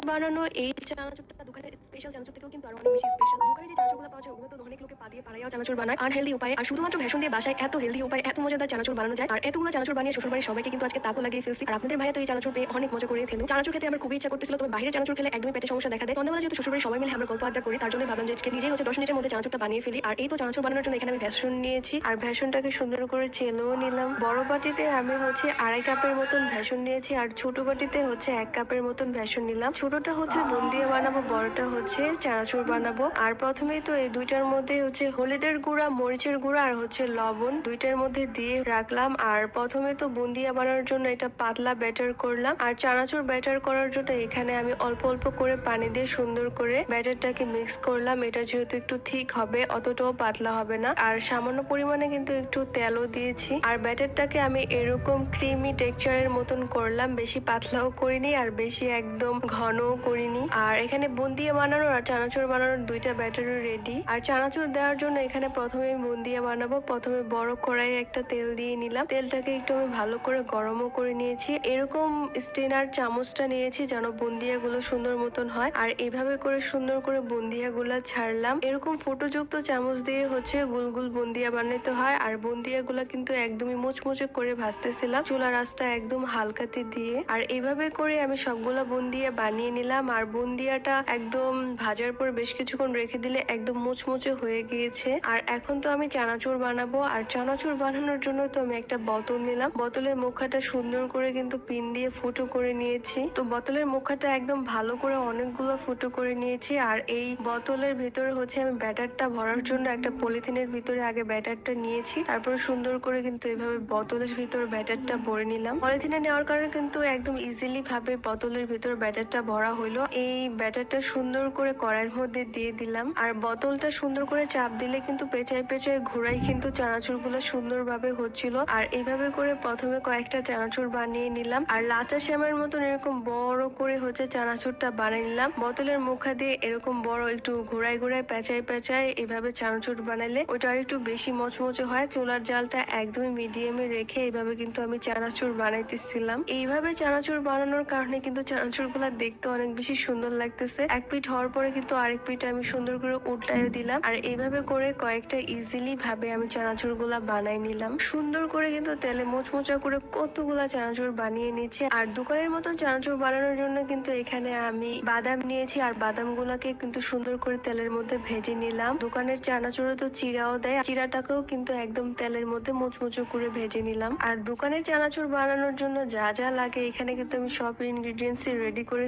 বানানো এই চানাচুরটা দোকানের স্পেশাল চানাচুর থেকেও কিন্তু আরো অনেক বেশি স্পেশাল। দোকানে যে চানাচুরগুলো পাওয়া যায় ওগুলো তো অনেক লোকে পা দিয়ে পাড়াইয়াও চানাচুর বানায় আনহেলদি উপায়ে, আর শুধুমাত্র ভেষণ দিয়ে বাসায় এত হেলদি উপায় এত মজাদার চানাচুর বানানো যায়। আর এতগুলো চানাচুর বানিয়ে শ্বশুরবাড়ির সবাইকে কিন্তু আজকে তাকও লাগিয়ে ফেলছি। আর আপনাদের ভাইয়া তো এই চানাচুর পেয়ে অনেক মজা করে খেলো। চানাচুর খেতে আমার খুবই ইচ্ছা করতেছিল, তবে বাইরের চানাচুর খেলে একদমই পেটে সমস্যা দেখা দেয়। সন্ধ্যাবেলা যেহেতু শ্বশুরবাড়ির সবাই মিলে আমরা গল্প আড্ডা করি, তার জন্য ভাবলাম যে আজকে নিজে 10 মিনিটের মধ্যে চানাচুরটা বানিয়ে ফেলি। আর এই তো চানাচুর বানানোর জন্য এখানে আমি ভেষণ নিয়েছি, আর ভেষণটাকে সুন্দর করে চেলেও নিলাম। বড় বাটিতে আমি 2.5 কাপের মতন ভেষণ নিয়েছি, আর ছোট বাটিতে 1 কাপের মতন ভেষণ নিলাম। ছোটটা বুন্দিয়া বানাবো, বড়টা চানাচুর বানাবো। আর প্রথমেই তো এই দুইটার মধ্যে হলুদের গুঁড়া, মরিচের গুঁড়া আর লবণ দুইটার মধ্যে দিয়ে রাখলাম। আর প্রথমে তো বুন্দিয়া বানানোর জন্য এটা পাতলা ব্যাটার করলাম, আর চানাচুর ব্যাটার করার জন্য এখানে আমি অল্প অল্প করে পানি দিয়ে সুন্দর করে ব্যাটারটাকে মিক্স করলাম। এটা যেহেতু একটু ঠিক হবে, অতটাও পাতলা হবে না। আর সামান্য পরিমাণে কিন্তু একটু তেলও দিয়েছি। আর ব্যাটারটাকে আমি এরকম ক্রিমি টেক্সচারের মতন করলাম, বেশি পাতলাও করিনি আর বেশি একদম ঘনও করিনি। আর এখানে বুন্দিয়া বানানোর আর চানাচুর বানানোর দুইটা ব্যাটারও রেডি। আর চানাচুর দেওয়ার জন্য এখানে প্রথমে বুন্দিয়া বানাবো। প্রথমে বড় কড়াইয়ে একটা তেল দিয়ে নিলাম, তেলটাকে একটু আমি ভালো করে গরমও করে নিয়েছি। এরকম স্টেনার চামচটা নিয়েছি যেন বুন্দিয়া গুলো সুন্দর মতন হয়। আর এভাবে করে সুন্দর করে বুন্দিয়া গুলা ছাড়লাম। এরকম ফুটোযুক্ত চামচ দিয়ে গুল গুল বুন্দিয়া বানাতে হয়। আর বুন্দিয়া গুলা কিন্তু একদমই মুচমুচে করে ভাজতেছিলাম, চুলার আঁচটা একদম হালকাতে দিয়ে। আর এইভাবে করে আমি সবগুলা বুন্দিয়া বানিয়ে নিলাম। আর বুন্দিয়াটা একদম ভাজার পর বেশ কিছুক্ষণ রেখে দিলে একদম মুচমুচে হয়ে গিয়েছে। আর এখন তো আমি চানাচুর বানাবো। আর চানাচুর বানানোর জন্য তো আমি একটা বোতল নিলাম, বোতলের মুখাটা সুন্দর করে কিন্তু পিন দিয়ে ফুটো করে নিয়েছি। তো বোতলের মুখাটা একদম ভালো করে অনেকগুলো ফুটো করে নিয়েছি। আর এই বোতলের ভিতরে আমি ব্যাটারটা ভরার জন্য একটা পলিথিনের ভিতরে আগে ব্যাটারটা নিয়েছি, তারপরে সুন্দর করে কিন্তু এভাবে বোতলের ভিতরে ব্যাটারটা ভরে নিলাম। পলিথিনে নেওয়ার কারণে কিন্তু একদম ইজিলি ভাবে বোতলের ভিতরে ব্যাটারটা ভরা হইলো। এই ব্যাটারটা সুন্দর করে কড়াইয়ের মধ্যে দিয়ে দিলাম। আর বোতলটা সুন্দর করে চাপ দিলে কিন্তু পেঁচায় পেঁচায় ঘোরাই কিন্তু চানাচুর গুলো সুন্দরভাবে হচ্ছিল। আর এইভাবে করে প্রথমে কয়েকটা চানাচুর বানিয়ে নিলাম। আর লাচা শ্যামের মতন এরকম বড় করে চানাচুরটা বানিয়ে নিলাম। বোতলের মুখা দিয়ে এরকম বড় একটু ঘোরায় ঘোরায় পেঁচায় পেঁচায় এভাবে চানাচুর বানাইলে ওইটা আর একটু বেশি মচমচে হয়। চুলার জালটা একদমই মিডিয়ামে রেখে এইভাবে কিন্তু আমি চানাচুর বানাইতেছিলাম। এইভাবে চানাচুর বানানোর কারণে কিন্তু চানাচুর গুলা দেখতে অনেক বেশি সুন্দর লাগতেছে। এক পিঠ হওয়ার পরে কিন্তু আরেক পিঠ আমি সুন্দর করে উল্টায় দিলাম। আর এইভাবে করে কয়েকটা ইজিলি ভাবে আমি চানাচুর গুলা বানাই নিলাম। সুন্দর করে কিন্তু তেলে মোচমোচা করে কতগুলা চানাচুর বানিয়ে নিচ্ছে। আর দোকানের মতন চানাচুর বানানোর জন্য কিন্তু এখানে আমি বাদাম নিয়েছি, আর বাদাম গুলাকে কিন্তু সুন্দর করে তেলের মধ্যে ভেজে নিলাম। দোকানের চানাচুরে তো চিরাও দেয়, চিরাটাকেও কিন্তু একদম তেলের মধ্যে মোচমোচো করে ভেজে নিলাম। আর দোকানের চানাচুর বানানোর জন্য যা যা লাগে এখানে কিন্তু আমি সব ইনগ্রিডিয়েন্টস রেডি করে